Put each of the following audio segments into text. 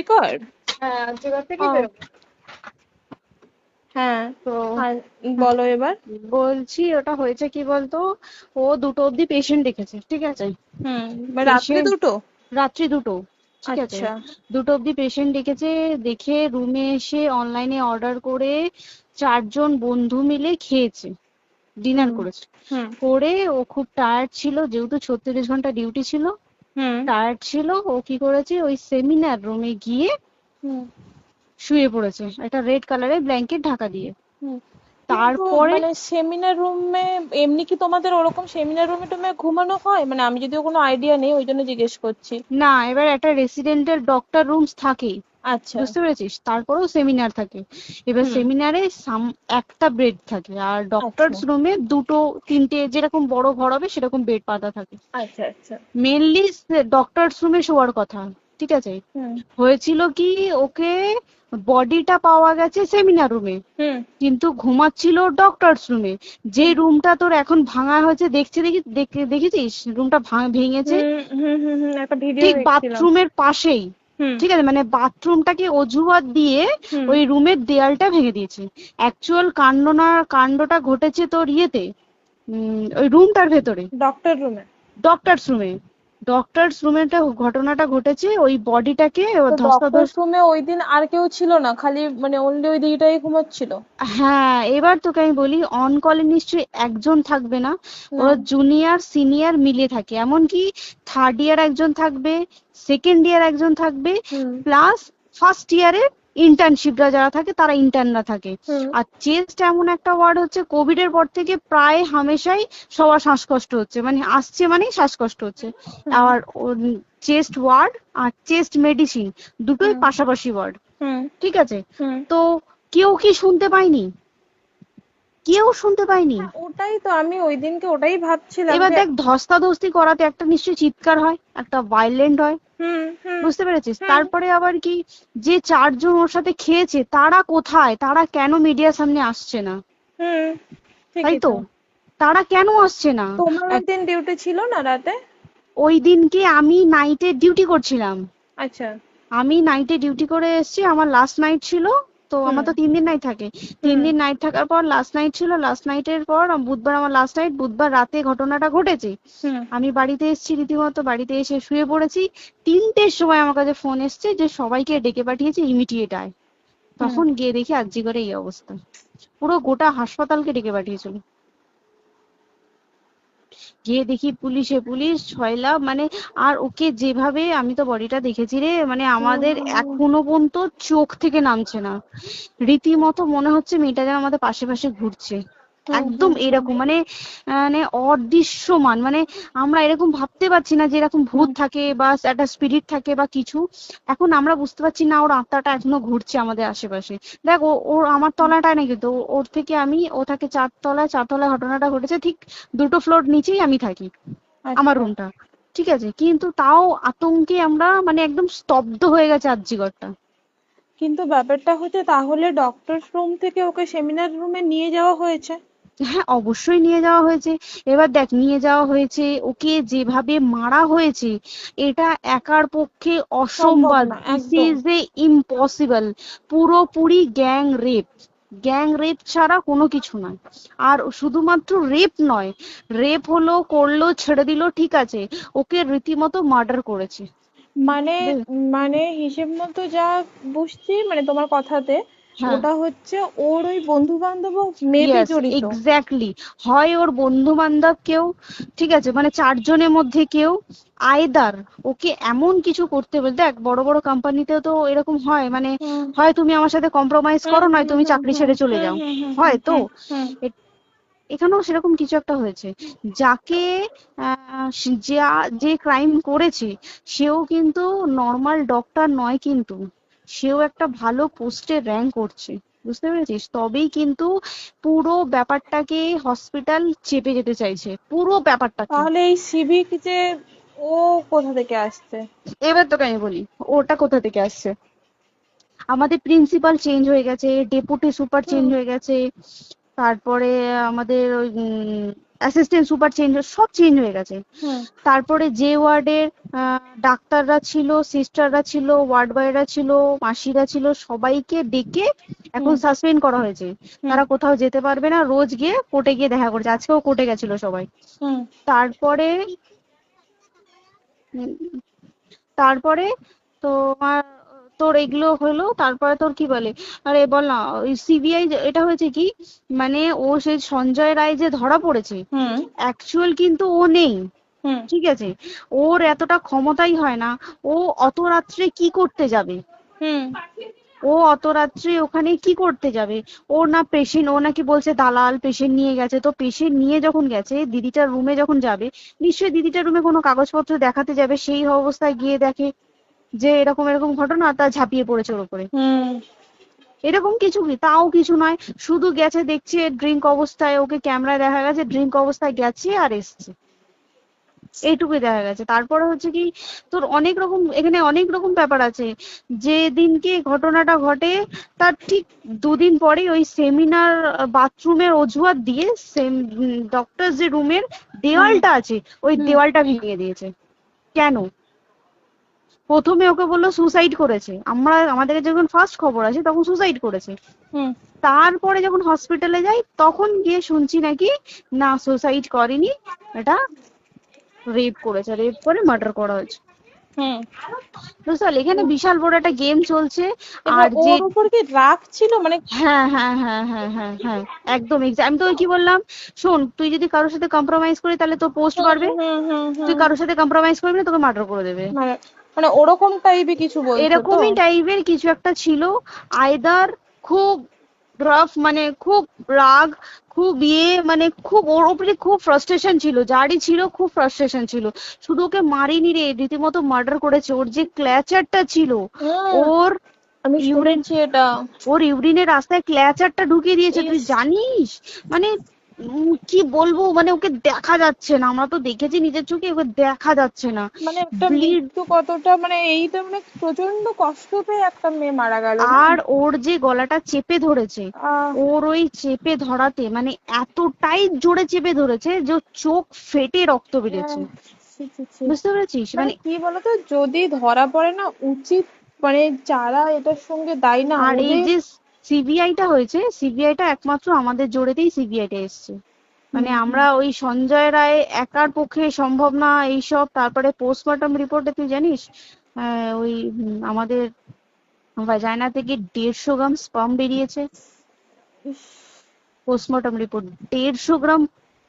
কর। হ্যাঁ, আর্যিকর থেকে ও বেরোবো। হ্যাঁ। তো আর বলো এবার। বলছি ওটা হয়েছে কি বলতো, ও 2টো অব্দি পেশেন্ট দেখেছে, ঠিক আছে। রাত্রি পেশেন্ট দুটো? রাত্রি 2টো, ঠিক আছে। আচ্ছা। 2টো অব্দি পেশেন্ট দেখেছে, দেখে রুমে এসে অনলাইনে অর্ডার করে 4জন বন্ধু মিলে খেয়েছে, ডিনার হুম করেছে। হুম করে ও খুব টায়ার্ড ছিল, যেহেতু 36 ঘন্টা ডিউটি ছিল, হুম টায়ার্ড ছিল। ও কি করেছে, ওই সেমিনার রুমে গিয়ে হুম শুয়ে পড়েছে একটা রেড কালারের ব্ল্যাঙ্কেট ঢাকা দিয়ে। হুম কিন্তু তারপরে মানে সেমিনার রুমে এমনি কি তোমাদের ওরকম সেমিনার রুমে টুমে ঘুমানো হয়? মানে আমি যদিও কোনো আইডিয়া নেই, ওই জন্য জিজ্ঞেস করছি। না, এবার একটা রেসিডেন্টের ডক্টর রুমস থাকেই, আচ্ছা। বুঝতে পেরেছিস, তারপরেও সেমিনার থাকে। এবার হুম। সেমিনারে একটা বেড থাকে, আর আচ্ছা ডক্টরস রুমে 2-3টে, যেরকম বড় ঘর হবে সেরকম বেড পাতা থাকে। আচ্ছা আচ্ছা। মেনলি ডক্টরস রুমে শোয়ার কথা, ঠিক আছে। হুম হয়েছিল কি, ওকে বডিটা পাওয়া গেছে সেমিনার রুমে, হুম কিন্তু ঘুমাচ্ছিল ডক্টরস রুমে। যে হুম রুমটা তোর এখন ভাঙা হয়েছে, দেখেছিস রুমটা ভেঙেছে, একটা ভিডিও ঠিক দেখছিলাম। বাথরুমের পাশেই, হুম ঠিক আছে, মানে বাথরুমটাকে অজুহাত দিয়ে হুম ওই রুমের দেয়ালটা ভেঙে দিয়েছে। অ্যাকচুয়াল কাণ্ডটা ঘটেছে তোর ইয়েতে, ওই রুমটার ভেতরে, ডক্টর রুমে? ডক্টরস রুমে। ডক্টরস রুমেটা ঘটনাটা ঘটেছে, ওই বডিটাকে তো ডক্টর ধস্তাধস্তি। রুমে ওই দিন আর কেউ ছিল না, খালি মানে অনলি ওই দিদিটাই ঘুমাচ্ছিল? হ্যাঁ, এবার তোকে আমি বলি, অন কলে নিশ্চয়ই একজন থাকবে না, না। ওরা জুনিয়র সিনিয়র মিলিয়ে থাকে, এমনকি থার্ড ইয়ার একজন থাকবে, সেকেন্ড ইয়ার একজন থাকবে, হুম প্লাস ফার্স্ট ইয়ারের ইন্টার্নশিপরা যারা থাকে তারা ইন্টার্নরা থাকে। হুম আর চেস্ট এমন একটা ওয়ার্ড হচ্ছে, কোভিড এর পর থেকে প্রায় হামেশাই সবার শ্বাসকষ্ট হচ্ছে, মানে আসছে মানেই শ্বাসকষ্ট হচ্ছে। হুম আর চেস্ট ওয়ার্ড আর চেস্ট মেডিসিন দুটোই হুম পাশাপাশি ওয়ার্ড, হুম ঠিক আছে। হুম তো কেউ কি শুনতে পায়নি? কেউ শুনতে পায়নি। হ্যাঁ, ওটাই তো আমি ওই দিনকে ওটাই ভাবছিলাম এবার যে। দেখ, ধস্তাধস্তি করাতে একটা নিশ্চয়ই চিৎকার হয়, একটা ভাইলেন্ট হয়, হুম হুম বুঝতে পেরেছিস। হুম তারপরে আবার কি, যে 4জন ওর সাথে খেয়েছে তারা কোথায়, তারা কেন মিডিয়ার সামনে আসছে না? হুম তাই ঠিকই তো, তো। তারা কেন আসছে না? তোমার ওই এক- দিন ডিউটি ছিল না রাতে? ওই দিনকে আমি নাইটে ডিউটি করছিলাম। আচ্ছা। আমি নাইটে ডিউটি করে এসেছি, আমার লাস্ট নাইট ছিল। তো হুম আমার তো 3 দিন নাইট থাকে, তিন হুম দিন নাইট থাকার পর লাস্ট নাইট ছিল, লাস্ট নাইটের পর বুধবার আমার লাস্ট নাইট, বুধবার রাতে ঘটনাটা ঘটেছে। হুম আমি বাড়িতে এসেছি, রীতিমতো বাড়িতে এসে শুয়ে পড়েছি। 3টের সময় আমার কাছে ফোন এসছে যে সবাইকে ডেকে পাঠিয়েছে, ইমিডিয়েট আয়। হুম তখন গিয়ে দেখি আরজিকরে এই অবস্থা, পুরো গোটা হাসপাতালকে ডেকে পাঠিয়েছিল। গিয়ে দেখি পুলিশ ছয়লা, মানে, আর ওকে যেভাবে, আমি তো বডিটা দেখেছি রে, মানে আমাদের হুম এখনো পর্যন্ত চোখ থেকে নামছে না। রীতিমতো মনে হচ্ছে মেয়েটা যেন আমাদের পাশে পাশে ঘুরছে, হুম একদম হুম হুম এরকম, মানে মানে অদৃশ্যমান, মানে আমরা এরকম ভাবতে পারছি না যে এরকম ভূত হুম থাকে বা একটা স্পিরিট থাকে বা কিছু। এখন আমরা বুঝতে পারছি না ওর আত্মাটা এখনো ঘুরছে আমাদের আশেপাশে। দেখ, ওর আমার তলাটায় নাকি, তো ওর থেকে ও থাকে 4 তলায়, 4 তলায় ঘটনাটা ঘটেছে, ঠিক 2টো ফ্লোর নিচেই আমি থাকি, আমার আচ্ছা। রুমটা, ঠিক আছে। কিন্তু তাও আতঙ্কে আমরা মানে একদম স্তব্ধ হয়ে গেছে আরজিকরটা। কিন্তু ব্যাপারটা হচ্ছে, তাহলে ডক্টর রুম থেকে ওকে সেমিনার রুমে নিয়ে যাওয়া হয়েছে? হ্যাঁ, অবশ্যই নিয়ে যাওয়া হয়েছে। এবার দেখ, নিয়ে যাওয়া হয়েছে, ওকে যেভাবে মারা হয়েছে, এটা একার পক্ষে সম্ভব অসম্ভব, না দিস একদম। Is a impossible. পুরোপুরি গ্যাং রেপ, গ্যাং রেপ ছাড়া কোনো কিছু নয়। আর শুধুমাত্র রেপ নয়, রেপ হলো, করলো, ছেড়ে দিল, ঠিক আছে, ওকে রীতিমতো মার্ডার করেছে। মানে বুঝলি? মানে হিসেব মতো যা বুঝছি মানে তোমার কথাতে, হ্যাঁ, ওটা হচ্ছে ওর ওই বন্ধু বান্ধব মেবি ইয়েস, জড়িত। এক্স্যাক্টলি। হয় ওর বন্ধু বান্ধব কেউ, ঠিক আছে, মানে 4জনের মধ্যে কেউ, আইদার ওকে এমন কিছু করতে বলতে, দেখ বড় বড় কোম্পানিতেও তো এরকম হয়, মানে হুম হয় তুমি আমার সাথে কম্প্রোমাইজ হুম করো, নয় হুম তুমি হুম চাকরি হুম ছেড়ে চলে হুম যাও, হুম হুম হুম হয় তো। হুম হুম এ- এখানেও সেরকম কিছু একটা হয়েছে। যাকে যে ক্রাইম করেছে, সেও কিন্তু নর্মাল ডক্টর নয়, কিন্তু সেও একটা ভালো পোস্টে র্যাঙ্ক করছে, বুঝতে পেরেছিস, তবেই কিন্তু পুরো ব্যাপারটাকে হসপিটাল চেপে যেতে চাইছে, পুরো ব্যাপারটাকে। তাহলে এই সিভিক যে, ও কোথা থেকে আসছে? এবার তোকে আমি বলি ওটা কোথা থেকে আসছে। আমাদের প্রিন্সিপাল চেঞ্জ হয়ে গেছে, ডেপুটি সুপার হুম চেঞ্জ হয়ে গেছে, তারপরে আমাদের ওই অ্যাসিস্ট্যান্ট সুপার চেঞ্জ, সব চেঞ্জ হয়ে গেছে। হুম তারপরে যে ওয়ার্ডের ডাক্তাররা ছিল, সিস্টাররা ছিল, ওয়ার্ড বয়রা ছিল, মাসিরা ছিল, সবাইকে ডেকে এখন হুম সাসপেন্ড করা হয়েছে। হুম তারা কোথাও যেতে পারবে না, রোজ গিয়ে কোর্টে গিয়ে দেখা করছে। আজকেও কোর্টে গেছিল সবাই। হুম তারপরে উম, তারপরে তোমার তোর এগুলো হলো, তারপরে তোর কি বলে, আরে বল না, ওই সিবিআই এটা হয়েছে কি, মানে ও সেই সঞ্জয় রায় যে ধরা পড়েছে, হুম অ্যাকচুয়াল কিন্তু ও নেই, হুম ঠিক আছে? ওর এতটা ক্ষমতাই হয় না। ও অত রাত্রে কি করতে যাবে? হুম ও অত রাত্রে ওখানে কি করতে যাবে? ও না পেশেন্ট, ও নাকি বলছে দালাল পেশেন্ট নিয়ে গেছে। তো পেশেন্ট নিয়ে যখন গেছে, দিদিটার রুমে যখন যাবে, নিশ্চয়ই দিদিটার রুমে কোনো কাগজপত্র দেখাতে যাবে, সেই অবস্থায় গিয়ে দেখে যে এরকম এরকম ঘটনা, তা ঝাঁপিয়ে পড়েছে ওর উপরে। হুম এরকম কিছু কি, তাও কিছু নয়, শুধু গেছে দেখছে ড্রিঙ্ক অবস্থায়, ওকে ক্যামেরায় দেখা গেছে ড্রিঙ্ক অবস্থায় গেছে আর এসছে, এইটুকুই দেখা গেছে। তারপরে হচ্ছে কি, তোর অনেক রকম এখানে অনেক রকম ব্যাপার আছে। যে দিনকে ঘটনাটা ঘটে তার ঠিক দুদিন পরে ওই সেমিনার বাথরুমের অজুহাত দিয়ে ডক্টর যে রুমের হুম দেওয়ালটা আছে, ওই হুম দেওয়ালটা ভেঙে দিয়েছে। কেন? প্রথমে ওকে বললো সুসাইড করেছে, আমাদের যখন ফার্স্ট খবর আছে তখন সুসাইড করেছে। হুম তারপরে যখন হসপিটালে যাই তখন গিয়ে শুনছি নাকি না, সুসাইড করেনি, এটা রেপ করেছে, রেপ করে মার্ডার করা হয়েছে। হুম বুঝতে পারলি, এখানে বিশাল বড় একটা গেম চলছে। এবার আর যে ওর উপর কি রাগ ছিল মানে? হ্যাঁ হ্যাঁ হ্যাঁ হ্যাঁ হ্যাঁ হ্যাঁ, একদম আমি তো কি বললাম, শোন, তুই যদি কারোর সাথে কম্প্রোমাইজ করি তাহলে তোর পোস্ট হুম বাড়বে, হুম হুম তুই হুম কারোর সাথে কম্প্রোমাইজ করবি না, তোকে মার্ডার করে দেবে। মানে মানে ওরকম টাইপের কিছু বলছো তো? এরকমই টাইপের কিছু একটা ছিল। আইদার খুব রাফ, মানে খুব রাগ, খুব মানে খুব ওর উপরে খুব ফ্রাস্ট্রেশন ছিল, যারই ছিল খুব ফ্রাস্ট্রেশন ছিল। শুধু ওকে মারিনি রে, রীতিমতো মার্ডার করেছে। ওর যে ক্ল্যাচারটা ছিল, হুম ওর আমি ইউরিন, শুনেছি এটা। ওর ইউরিনের রাস্তায় ক্ল্যাচারটা ঢুকিয়ে দিয়েছে, তুই ইস, জানিস? মানে কি বলবো, মানে ওকে দেখা যাচ্ছে না, আমরা তো দেখেছি নিজের চোখে, ওকে দেখা যাচ্ছে না। মানে একটা ব্লিড। মৃত্যু কতটা, মানে এইটা মানে প্রচন্ড কষ্ট পেয়ে একটা মেয়ে মারা গেল না? আর ওর যে গলাটা চেপে ধরেছে, আহ ওর ওই চেপে ধরাতে মানে এতটাই জোরে চেপে ধরেছে যে ওর চোখ ফেটে রক্ত বেরিয়েছে। আহ, ছি, ছি, ছি। বুঝতে পেরেছিস? মানে মানে কি বলতো, যদি ধরা পড়ে না, উচিত মানে যারা এটার সঙ্গে দায়ী না আর এই ওদের। যে সিবিআইটা হয়েছে, সিবিআইটা একমাত্র আমাদের জোরেতেই সিবিআইটা এসছে। মানে হুম হুম আমরা ওই সঞ্জয় রায় একার পক্ষে সম্ভব না এইসব। তারপরে পোস্টমর্টম রিপোর্টে তুই জানিস, ওই আমাদের ভাজাইনা থেকে 150 গ্রাম স্পার্ম বেরিয়েছে। ইস, পোস্টমর্টম রিপোর্ট, 150 গ্রাম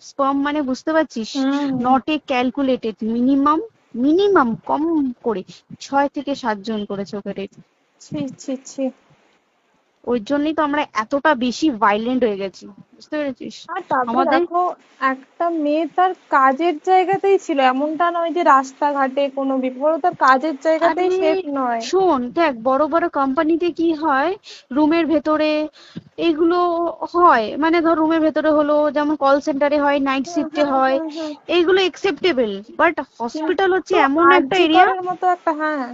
স্পার্ম, মানে বুঝতে পারছিস? Hmm not a calculated, minimum, minimum কম করে 6 থেকে 7 জন করেছে ওকে rape। ছি ছি ছি। ওই জন্যই তো আমরা এতটা বেশি ভাইলেন্ট হয়ে গেছি, বুঝতে পেরেছিস? আর তারপর আমাদের দেখো, একটা মেয়ে তার কাজের জায়গাতেই ছিল, এমনটা নয় যে রাস্তাঘাটে কোনো বিপদ, ও তার কাজের আরে জায়গাতেই সেফ নয়। শোন, দেখ বড় বড় কোম্পানিতে কি হয়, রুমের ভেতরে এগুলো হয়, মানে ধর রুমের ভেতরে হলো, যেমন কল সেন্টারে হয়, নাইট হুম শিফটে হুম হয়, হুম হুম। এইগুলো একসেপ্টেবল। বাট হসপিটাল হচ্ছে কিন্তু এমন একটা আরজি এরিয়া, করের মতো একটা, হ্যাঁ।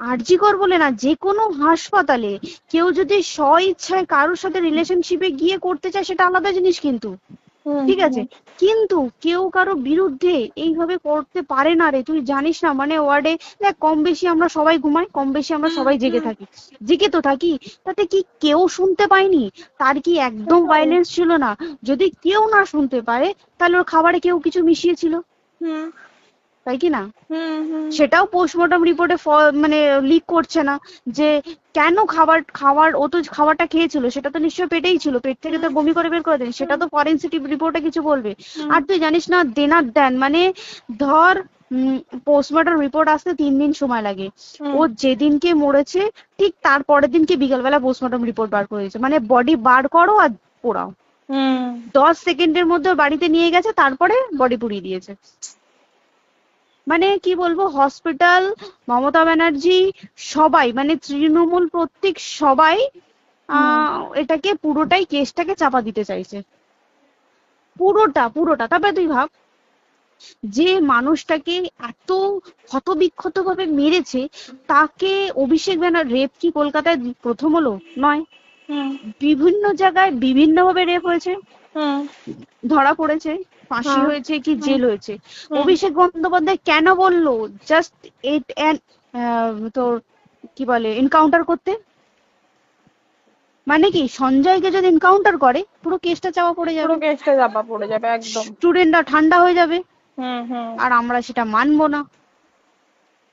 আরজি কর বলে না, যে কোনো হাসপাতালে কেউ যদি স্ব ইচ্ছায় কারোর সাথে রিলেশনশিপে গিয়ে করতে চায় সেটা আলাদা জিনিস কিন্তু, হুম ঠিক আছে? হুম কিন্তু কেউ কারো বিরুদ্ধে এইভাবে করতে পারে না রে, তুই জানিস না? মানে ওয়ার্ডে দেখ, কম বেশি আমরা সবাই ঘুমাই, কম বেশি আমরা হুম সবাই জেগে হুম। থাকি, জেগে তো থাকি। তাতে কি কেউ শুনতে পায়নি? তার কি একদম সেটাই। ভাইলেন্স ছিল না? যদি কেউ না শুনতে পারে, তাহলে ওর খাবারে কেউ কিছু মিশিয়েছিল, হুম তাই কি না? হুম হুম সেটাও পোস্টমর্টম রিপোর্টে মানে লিক করছে না, যে কেন খাবার খাবার ও তো খাবারটা খেয়েছিল, সেটা তো নিশ্চয়ই পেটেই ছিল, পেট থেকে তো হুম বমি করে বের করে দেন, সেটা হুম তো ফরেনসিক রিপোর্টে কিছু বলবে। হুম আর তুই জানিস না, দেনার দেন মানে ধর পোস্টমর্টম রিপোর্ট আসতে 3 দিন সময় লাগে। হুম ও যেদিনকে মরেছে ঠিক তার পরের দিনকে বিকালবেলা পোস্টমর্টম রিপোর্ট বার করে দিয়েছে, মানে বডি বার করো আর পোড়াও, হুম। 10 সেকেন্ডের মধ্যে ওর বাড়িতে নিয়ে গেছে, তারপরে বডি পুড়িয়ে দিয়েছে। মানে কি বলবো, হসপিটাল, মমতা ব্যানার্জি, সবাই মানে তৃণমূল প্রত্যেক সবাই হুম এটাকে পুরোটাই কেসটাকে চাপা দিতে চাইছে, পুরোটা পুরোটা। তবে তুই ভাব, যে মানুষটাকে এত ক্ষতবিক্ষত ভাবে মেরেছে, তাকে অভিষেক ব্যানার রেপ কি কলকাতায় প্রথম হলো? নয়। হুম বিভিন্ন জায়গায় বিভিন্ন ভাবে রেপ হয়েছে, হুম ধরা পড়েছে, ফাঁসি হ্যাঁ হয়েছে কি হুম জেল হয়েছে। হুম অভিষেক বন্দ্যোপাধ্যায় কেন বললো জাস্ট ইট অ্যান্ড তোর কি বলে এনকাউন্টার করতে? মানে কি সঞ্জয়কে যদি এনকাউন্টার করে পুরো কেসটা চাপা পড়ে পুরো যাবে, কেসটা চাপা পড়ে যাবে একদম। স্টুডেন্টরা ঠান্ডা হয়ে যাবে, হুম হুম আর আমরা সেটা মানবো না,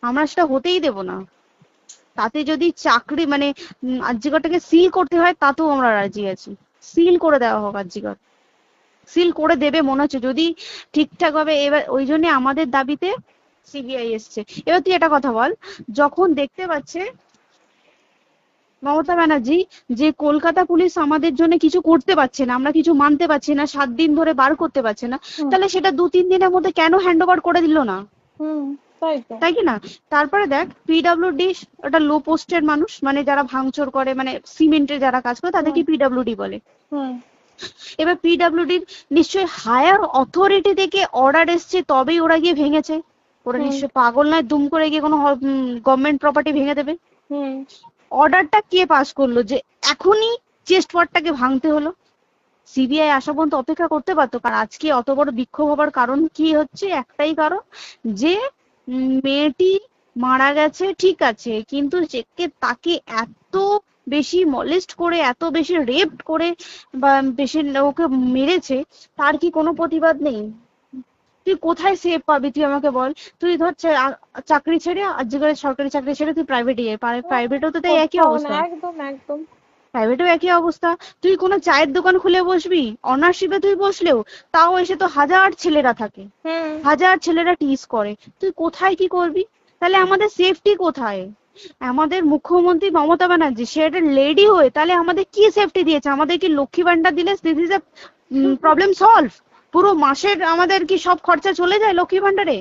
আমরা সেটা হতেই দেবো না। তাতে যদি চাকরি মানে আরজিকরটাকে সিল করতে হয় তাতেও আমরা রাজি আছি, সিল করে দেওয়া হোক আরজিকর, সিল করে দেবে মনে হচ্ছে যদি ঠিকঠাক ভাবে। এবার ওই জন্য আমাদের দাবিতে সিবিআই এসছে। এবার তুই একটা কথা বল, যখন দেখতে পাচ্ছে মমতা ব্যানার্জি যে কলকাতা পুলিশ আমাদের জন্য কিছু করতে পারছে না, আমরা কিছু মানতে পারছি না, 7 দিন ধরে বার করতে পারছে না, হুম তাহলে সেটা 2-3 দিনের মধ্যে কেন হ্যান্ড ওভার করে দিল না? হুম তাই তো। তাই কি না? তারপরে দেখ পিডব্লিউডি ওটা লো পোস্টের মানুষ, মানে যারা ভাঙচুর করে, মানে সিমেন্টের যারা কাজ করে হুম তাদেরকে পিডব্লিউডি বলে। হুম এবার পিডব্লিউডির নিশ্চয়ই হায়ার অথরিটি থেকে অর্ডার এসছে তবেই ওরা গিয়ে ভেঙেছে। ওরা হুম নিশ্চয়ই পাগল নয় দুম করে গিয়ে কোনো গভর্নমেন্ট প্রপার্টি ভেঙে দেবে। হুম অর্ডারটা কে পাস করলো যে এখনই চেস্ট ওয়ার্ডটাকে ভাঙতে হলো? সিবিআই আসা পর্যন্ত অপেক্ষা করতে পারতো। কারণ আজকে অত বড় বিক্ষোভ হবার কারণ কি হচ্ছে, একটাই কারণ, যে মেয়েটি মারা গেছে ঠিক আছে, কিন্তু তাকে এত বেশি মলেস্ট করে, এত বেশি রেপ করে বা বেশি ওকে মেরেছে, তার কি কোনো প্রতিবাদ নেই? তুই কোথায় সেফ পাবি তুই আমাকে বল? তুই ধর চাকরি ছেড়ে আজকের সরকারি চাকরি ছেড়ে তুই প্রাইভেটে যাই, প্রাইভেটেও তো তাই একই কোথাও না, অবস্থা, একদম একদম। প্রাইভেটেও একই অবস্থা। তুই কোনো চায়ের দোকান খুলে বসবি, অনার্সশিপে তুই বসলেও তাও এসে তো হাজার ছেলেরা থাকে, হুম হাজার ছেলেরা টিজ করে, তুই কোথায় কি করবি? তাহলে আমাদের সেফটি কোথায়? আমাদের মুখ্যমন্ত্রী মমতা ব্যানার্জি সে একটা লেডি হয়ে তাহলে আমাদের কি সেফটি দিয়েছে? আমাদের কি লক্ষ্মী ভান্ডার দিলে this is a problem solve? পুরো মাসের আমাদের কি সব খরচা চলে যায় লক্ষ্মী ভান্ডারে?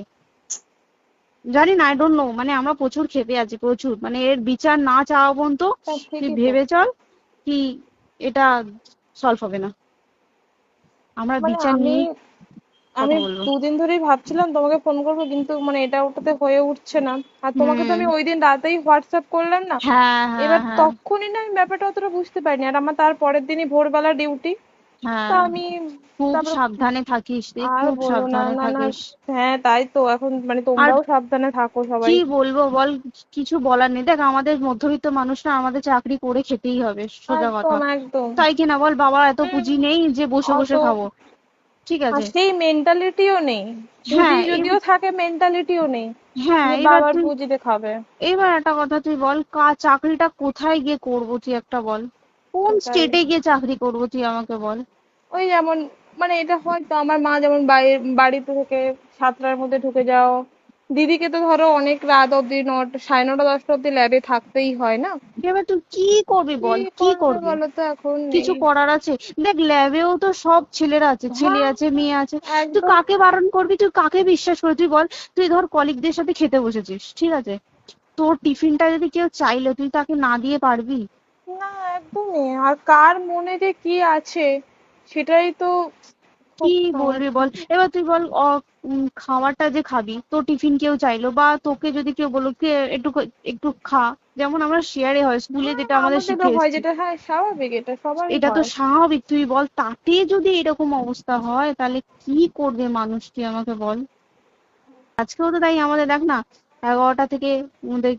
জানি না, আই ডোন্ট নো, মানে আমরা প্রচুর ক্ষেপে আছি, প্রচুর, মানে এর বিচার না চাওয়া পর্যন্ত তা তুই ঠিকই তো। ভেবে চল কি এটা সলভ হবে না। আমরা মানে বিচার আমি নিয়ে আমি কথা বলবো। 2 দিন ধরেই ভাবছিলাম তোমাকে ফোন করবো, কিন্তু মানে এটা ওটাতে হয়ে উঠছে না। আর তোমাকে তো হুম। আমি ওই দিন রাতেই হোয়াটসঅ্যাপ করলাম না। হ্যাঁ হ্যাঁ এবার হ্যাঁ তখনই না আমি ব্যাপারটা অতটা বুঝতে পারিনি, আর আমার তার পরের দিনই ভোরবেলা ডিউটি। তা হ্যাঁ। আমি খুব তারপর সাবধানে থাকিস রে, আর খুব বলো না, সাবধানে না না। থাকিস। হ্যাঁ তাই তো, এখন মানে আর তোমরাও সাবধানে থাকো সবাই। কি বলবো বল, কিছু বলার নেই। দেখ আমাদের মধ্যবিত্ত মানুষরা, আমাদের চাকরি করে খেতেই হবে, সোজা কথা। একদম একদম। তাই কিনা বল? বাবার এত হুম পুঁজি নেই যে বসে অত, বসে খাবো, ঠিক আর আছে? সেই মেন্টালিটিও নেই। পুঁজি হ্যাঁ যদিও থাকে, মেন্টালিটিও নেই হ্যাঁ যে এবার বাবার তুই, পুঁজিতে খাবে। এবার একটা কথা তুই বল, চাকরিটা কোথায় গিয়ে করবো তুই একটা বল? কোন সেটাই। স্টেটে গিয়ে চাকরি করবো তুই আমাকে বল? ওই যেমন, মানে এটা হয়তো আমার মা যেমন বাড়িতে থেকে 7টার মধ্যে ঢুকে যাও, দিদিকে তো ধরো অনেক রাত অব্দি 9টা, 9:30 10টা অব্দি ল্যাবে থাকতেই হয় না। এবার তুই কি করবি কি বল, কি করবে করবি? বলো তো, এখন কিছু নেই। করার আছে? দেখ ল্যাবেও তো সব ছেলেরা আছে, ছেলে হ্যাঁ আছে মেয়ে আছে, তুই একদম। কাকে বারণ করবি, তুই কাকে বিশ্বাস করবি তুই বল? তুই ধর কলিগদের সাথে খেতে বসেছিস, ঠিক আছে, তোর টিফিনটা যদি কেউ চাইলো তুই তাকে না দিয়ে পারবি? না একদমই, আর কার মনে যে কি আছে সেটাই তো কি খুব বলবি সমস্যা। বল? এবার তুই বল খাবারটা যে খাবি, তোর টিফিন কেউ চাইলো বা তোকে যদি কেউ বললো কে একটু একটু খা, যেমন আমরা শেয়ারে হয় স্কুলে হ্যাঁ যেটা আমাদের আমাদেরও শিখে হয়, এসেছি, যেটা হ্যাঁ স্বাভাবিক, এটা সবারই এটা তো হয়। স্বাভাবিক। তুই বল তাতে যদি এরকম অবস্থা হয় তাহলে কি করবে মানুষ, তুই আমাকে বল? আজকেও তো তাই আমাদের দেখ না, 11টা থেকে আমাদের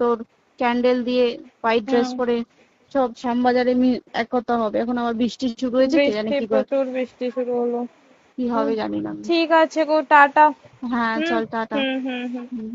তোর ক্যান্ডেল দিয়ে হোয়াইট ড্রেস হুম। পরে সব শ্যামবাজারে একতা হবে। এখন আবার বৃষ্টি শুরু হয়েছে, কে জানে বৃষ্টি, কি প্রচুর বৃষ্টি শুরু হলো। কি হুম, হবে জানি না। ঠিক আছে গো, টাটা। হ্যাঁ হুম চল টাটা। হুম হুম হুম। হুম হুম।